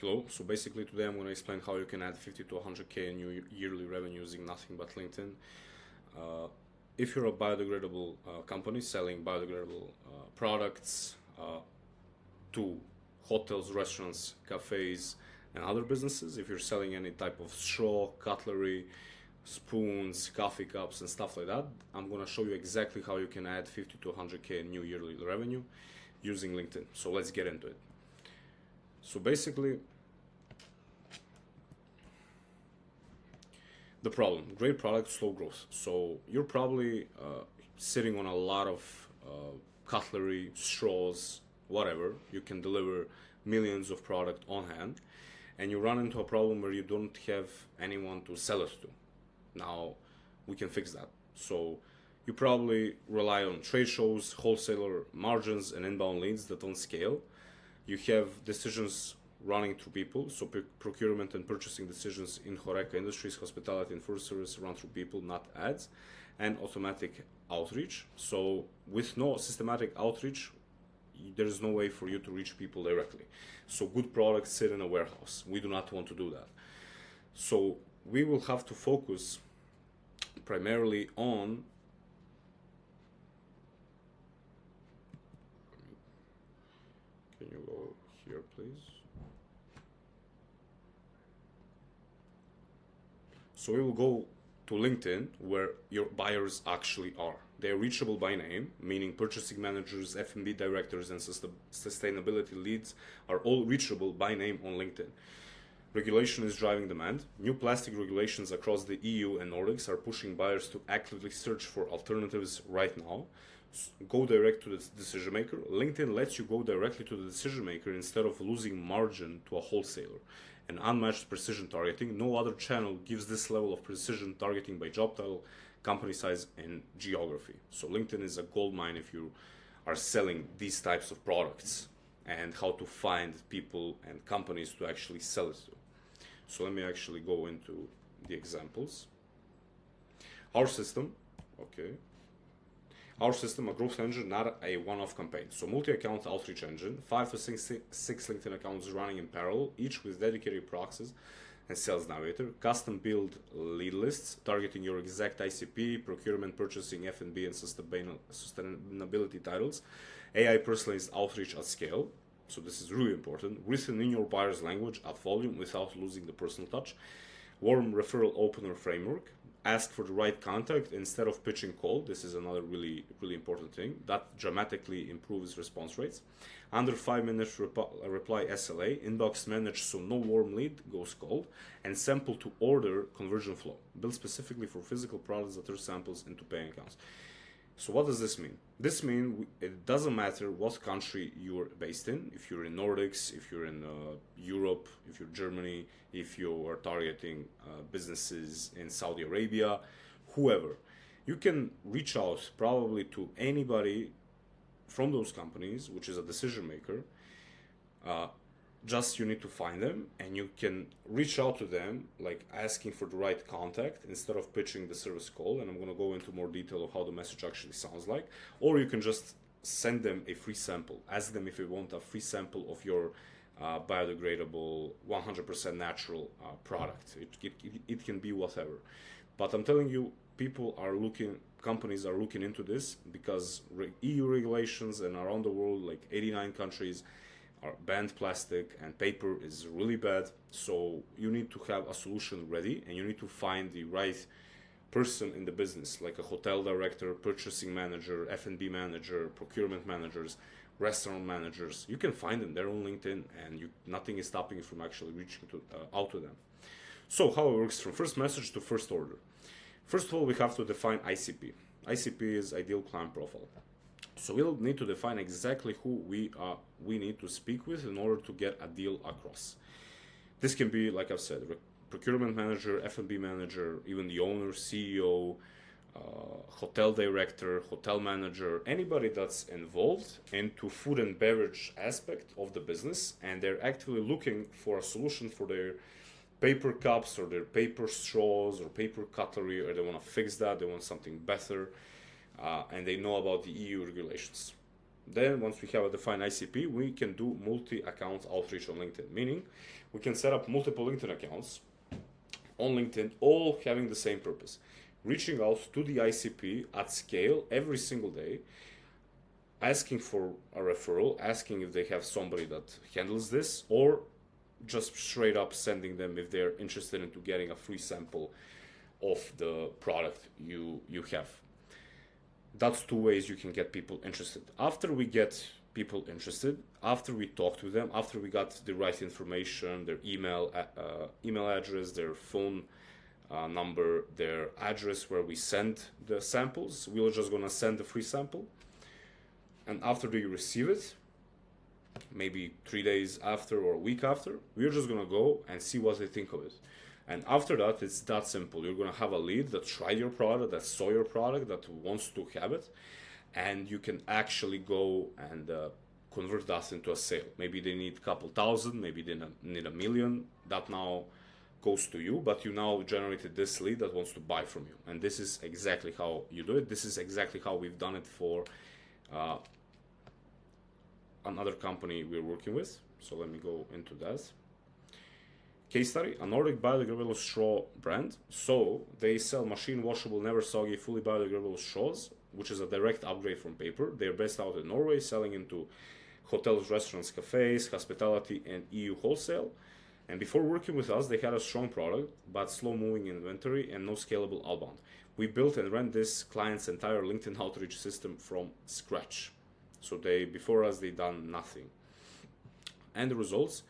Hello. So basically today I'm going to explain how you can add 50 to 100K in your yearly revenue using nothing but LinkedIn. If you're a biodegradable company selling biodegradable products to hotels, restaurants, cafes, and other businesses, if you're selling any type of straw, cutlery, spoons, coffee cups, and stuff like that, I'm going to show you exactly how you can add 50 to 100K in new yearly revenue using LinkedIn. So let's get into it. So basically, the problem, great product, slow growth. So you're probably sitting on a lot of cutlery, straws, whatever. You can deliver millions of product on hand, and you run into a problem where you don't have anyone to sell it to. Now, we can fix that. So you probably rely on trade shows, wholesaler margins, and inbound leads that don't scale. You have decisions running through people, so procurement and purchasing decisions in HoReCa industries, hospitality and food service run through people, not ads, and automatic outreach. So with no systematic outreach, there is no way for you to reach people directly. So good products sit in a warehouse. We do not want to do that. So we will have to focus primarily on can you go here, please? So we will go to LinkedIn where your buyers actually are. They are reachable by name, meaning purchasing managers, F&B directors, and sustainability leads are all reachable by name on LinkedIn. Regulation is driving demand. New plastic regulations across the EU and Nordics are pushing buyers to actively search for alternatives right now. Go direct to the decision maker. LinkedIn lets you go directly to the decision maker instead of losing margin to a wholesaler. And unmatched precision targeting. No other channel gives this level of precision targeting by job title, company size, and geography. So LinkedIn is a gold mine if you are selling these types of products and how to find people and companies to actually sell it to. So let me actually go into the examples. Our system, a growth engine, not a one-off campaign. So multi-account outreach engine, 5 to 6 LinkedIn accounts running in parallel, each with dedicated proxies and sales navigator, custom build lead lists targeting your exact ICP, procurement, purchasing, F&B, and sustainability titles, AI personalized outreach at scale. So this is really important. Written in your buyer's language at volume without losing the personal touch. Warm referral opener framework. Ask for the right contact instead of pitching cold. This is another really important thing that dramatically improves response rates. Under 5 minutes reply SLA, inbox managed so no warm lead goes cold, and sample to order conversion flow. Built specifically for physical products that turn samples into paying accounts. So what does this mean? This means it doesn't matter what country you're based in, if you're in Nordics, if you're in Europe, if you're Germany, if you are targeting businesses in Saudi Arabia, whoever. You can reach out probably to anybody from those companies, which is a decision maker. Just you need to find them and you can reach out to them like asking for the right contact instead of pitching the service call, and I'm going to go into more detail of how the message actually sounds like. Or you can just send them a free sample, ask them if they want a free sample of your biodegradable 100% natural product. It can be whatever, but I'm telling you, companies are looking into this because EU regulations and around the world, like 89 countries are banned plastic, and paper is really bad. So you need to have a solution ready, and you need to find the right person in the business, like a hotel director, purchasing manager, F&B manager, procurement managers, restaurant managers. You can find them there on LinkedIn, and nothing is stopping you from actually reaching out to them. So how it works from first message to first order. First of all, we have to define ICP. ICP is ideal client profile. So we'll need to define exactly who we need to speak with in order to get a deal across. This can be, like I've said, procurement manager, F&B manager, even the owner, CEO, hotel director, hotel manager, anybody that's involved into food and beverage aspect of the business, and they're actively looking for a solution for their paper cups or their paper straws or paper cutlery, or they want to fix that, they want something better. And they know about the EU regulations. Then once we have a defined ICP, we can do multi-account outreach on LinkedIn, meaning we can set up multiple LinkedIn accounts on LinkedIn, all having the same purpose, reaching out to the ICP at scale every single day, asking for a referral, asking if they have somebody that handles this, or just straight up sending them if they're interested into getting a free sample of the product you have. That's two ways you can get people interested. After we get people interested, after we talk to them, after we got the right information, their email address, their phone number, their address where we send the samples, we're just gonna send the free sample. And after they receive it, maybe 3 days after or a week after, we're just gonna go and see what they think of it. And after that, it's that simple. You're gonna have a lead that tried your product, that saw your product, that wants to have it, and you can actually go and convert that into a sale. Maybe they need a couple thousand, maybe they need 1 million. That now goes to you, but you now generated this lead that wants to buy from you. And this is exactly how you do it. This is exactly how we've done it for another company we're working with. So let me go into that. Case study, a Nordic biodegradable straw brand. So they sell machine washable, never soggy, fully biodegradable straws, which is a direct upgrade from paper. They're based out in Norway, selling into hotels, restaurants, cafes, hospitality, and EU wholesale. And before working with us, they had a strong product, but slow moving inventory and no scalable outbound. We built and ran this client's entire LinkedIn outreach system from scratch. So before us, they done nothing. And the results,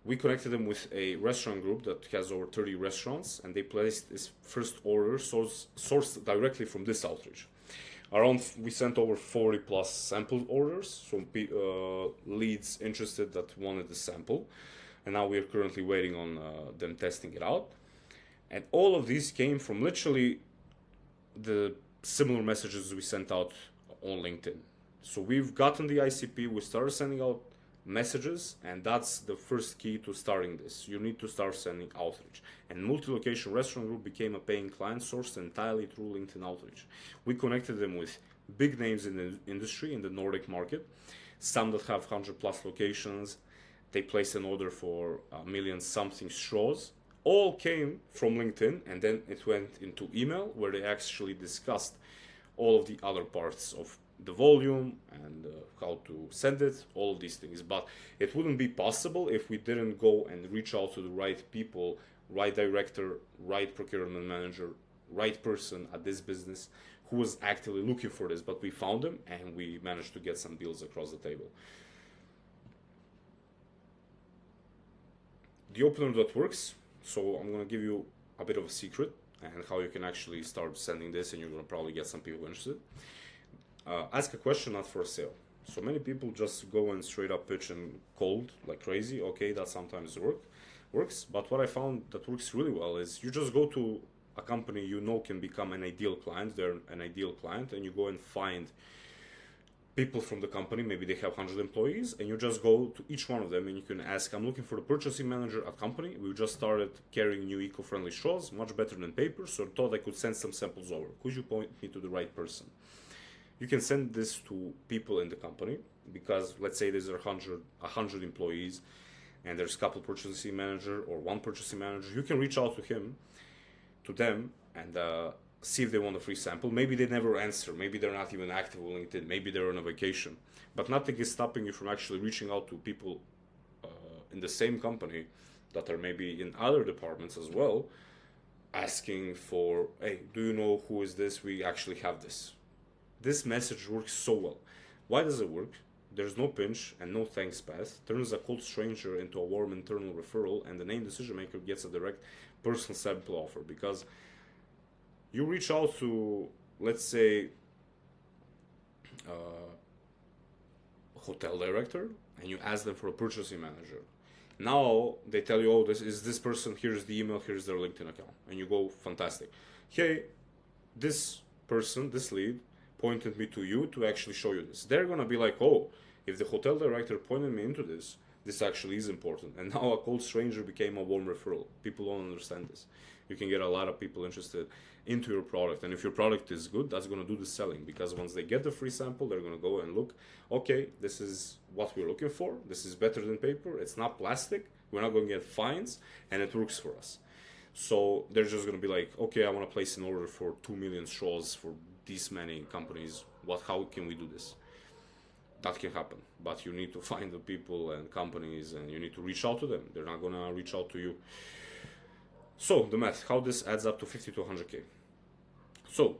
we connected them with a restaurant group that has over 30 restaurants, and they placed this first order sourced directly from this outreach. We sent over 40 plus sample orders from leads interested that wanted the sample, and now we are currently waiting on them testing it out. And all of these came from literally the similar messages we sent out on LinkedIn. So we've gotten the ICP, we started sending out messages, and that's the first key to starting this. You need to start sending outreach. And multi-location restaurant group became a paying client sourced entirely through LinkedIn outreach. We connected them with big names in the industry, in the Nordic market, some that have 100 plus locations. They placed an order for 1 million something straws. All came from LinkedIn, and then it went into email where they actually discussed all of the other parts of the volume and how to send it, all of these things. But it wouldn't be possible if we didn't go and reach out to the right people, right director, right procurement manager, right person at this business who was actively looking for this. But we found them, and we managed to get some deals across the table. The opener that works, so I'm going to give you a bit of a secret and how you can actually start sending this, and you're going to probably get some people interested. Ask a question, not for a sale. So many people just go and straight up pitch and cold like crazy. Okay, that sometimes works, but what I found that works really well is you just go to a company you know can become an ideal client. They're an ideal client, and you go and find people from the company. Maybe they have 100 employees, and you just go to each one of them and you can ask, I'm looking for the purchasing manager at company. We just started carrying new eco-friendly straws, much better than paper, so I thought I could send some samples over. Could you point me to the right person? You can send this to people in the company, because let's say there's 100 employees and there's a couple purchasing manager or one purchasing manager. You can reach out to them and see if they want a free sample. Maybe they never answer. Maybe they're not even active on LinkedIn. Maybe they're on a vacation. But nothing is stopping you from actually reaching out to people in the same company that are maybe in other departments as well, asking for, hey, do you know who is this? We actually have this. This message works so well. Why does it work? There's no pinch and no thanks path. Turns a cold stranger into a warm internal referral, and the named decision maker gets a direct personal sample offer. Because you reach out to, let's say, a hotel director, and you ask them for a purchasing manager. Now they tell you, oh, this is this person, here's the email, here's their LinkedIn account. And you go, fantastic. Hey, this person, this lead, pointed me to you to actually show you this. They're gonna be like, oh, if the hotel director pointed me into this, this actually is important. And now a cold stranger became a warm referral. People don't understand this. You can get a lot of people interested into your product, and if your product is good, that's going to do the selling, because once they get the free sample, they're going to go and look, okay, this is what we're looking for, this is better than paper, it's not plastic, we're not going to get fines, and it works for us. So they're just going to be like, okay, I want to place an order for 2 million straws for these many companies. How can we do this? That can happen, but you need to find the people and companies, and you need to reach out to them. They're not going to reach out to you. So the math, how this adds up to 50 to 100K. So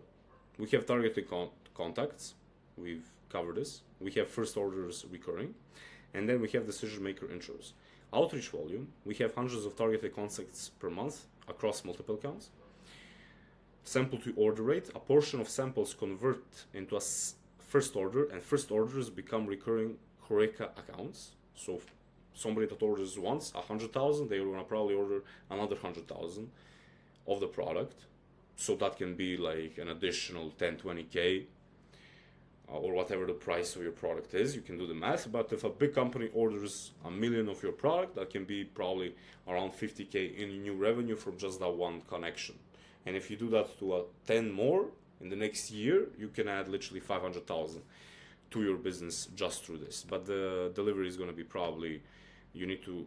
we have targeted contacts. We've covered this. We have first orders recurring, and then we have decision maker intros. Outreach volume, we have hundreds of targeted contacts per month across multiple accounts. Sample to order rate, a portion of samples convert into a first order, and first orders become recurring Horeca accounts. So somebody that orders once 100,000, they will probably order another 100,000 of the product. So that can be like an additional 10, 20K, or whatever the price of your product is. You can do the math. But if a big company orders 1 million of your product, that can be probably around 50K in new revenue from just that one connection. And if you do that to 10 more in the next year, you can add literally 500,000 to your business just through this. But the delivery is going to be probably, you need to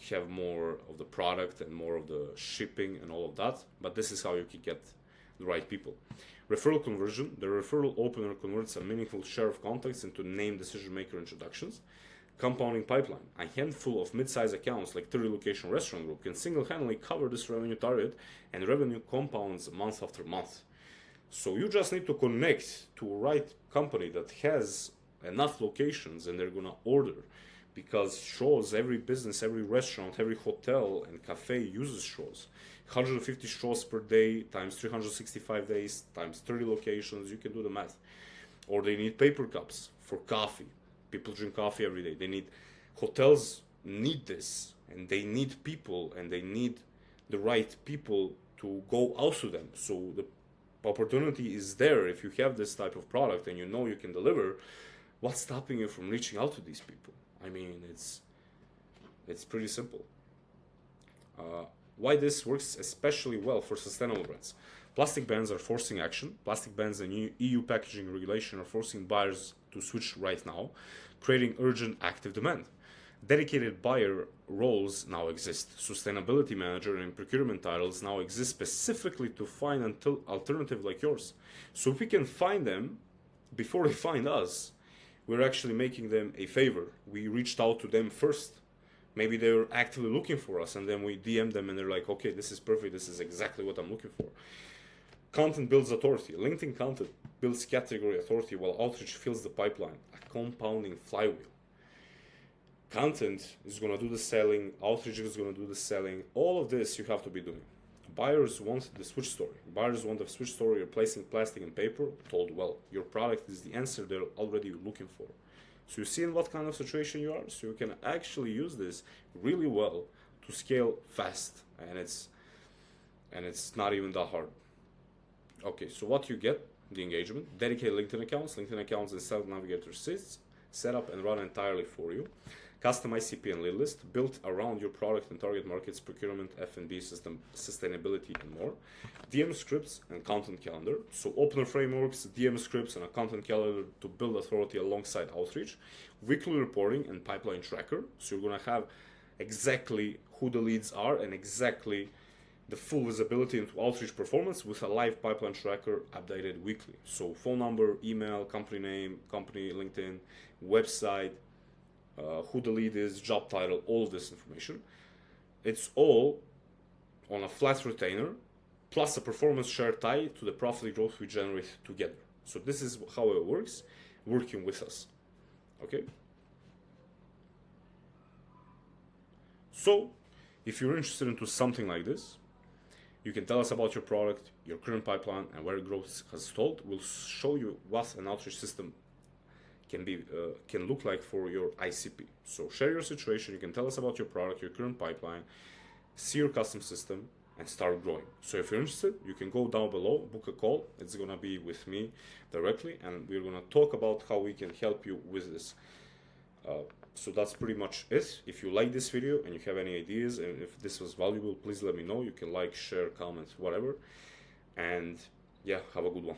have more of the product and more of the shipping and all of that. But this is how you can get the right people. Referral conversion, the referral opener converts a meaningful share of contacts into named decision maker introductions. Compounding pipeline, a handful of mid-size accounts like 30 location restaurant group can single-handedly cover this revenue target, and revenue compounds month after month. So you just need to connect to a right company that has enough locations, and they're gonna order, because straws, every business, every restaurant, every hotel and cafe uses straws. 150 straws per day times 365 days times 30 locations, you can do the math. Or they need paper cups for coffee. People drink coffee every day. They need, hotels need this, and they need people, and they need the right people to go out to them. So the opportunity is there. If you have this type of product and you know you can deliver, what's stopping you from reaching out to these people? I mean, it's pretty simple. Why this works especially well for sustainable brands. Plastic bans are forcing action. Plastic bans and EU packaging regulation are forcing buyers to switch right now, creating urgent active demand. Dedicated buyer roles now exist. Sustainability manager and procurement titles now exist specifically to find an alternative like yours. So if we can find them before they find us, we're actually making them a favor. We reached out to them first. Maybe they're actively looking for us, and then we DM them and they're like, okay, this is perfect, this is exactly what I'm looking for. Content builds authority. LinkedIn content builds category authority while outreach fills the pipeline, a compounding flywheel. Content is going to do the selling, outreach is going to do the selling. All of this you have to be doing. Buyers want the switch story. Buyers want the switch story. Replacing plastic and paper, told well. Your product is the answer they're already looking for. So you see in what kind of situation you are. So you can actually use this really well to scale fast, and it's not even that hard. Okay, so what you get, the engagement, dedicated LinkedIn accounts and Sales Navigator sits, set up and run entirely for you. Customized CP and lead list built around your product and target markets, procurement, F&B system, sustainability, and more. DM scripts and content calendar. So opener frameworks, DM scripts, and a content calendar to build authority alongside outreach. Weekly reporting and pipeline tracker. So you're going to have exactly who the leads are and exactly the full visibility into outreach performance with a live pipeline tracker updated weekly. So phone number, email, company name, company LinkedIn, website, who the lead is, job title, all of this information. It's all on a flat retainer, plus a performance share tied to the profit growth we generate together. So this is how it works, working with us. Okay? So, if you're interested into something like this, you can tell us about your product, your current pipeline, and where growth has stalled. We'll show you what an outreach system can look like for your ICP. So share your situation, you can tell us about your product, your current pipeline, see your custom system, and start growing. So if you're interested, you can go down below, book a call. It's gonna be with me directly, and we're gonna talk about how we can help you with this. So that's pretty much it. If you like this video and you have any ideas and if this was valuable, please let me know. You can like, share, comment, whatever. And yeah, have a good one.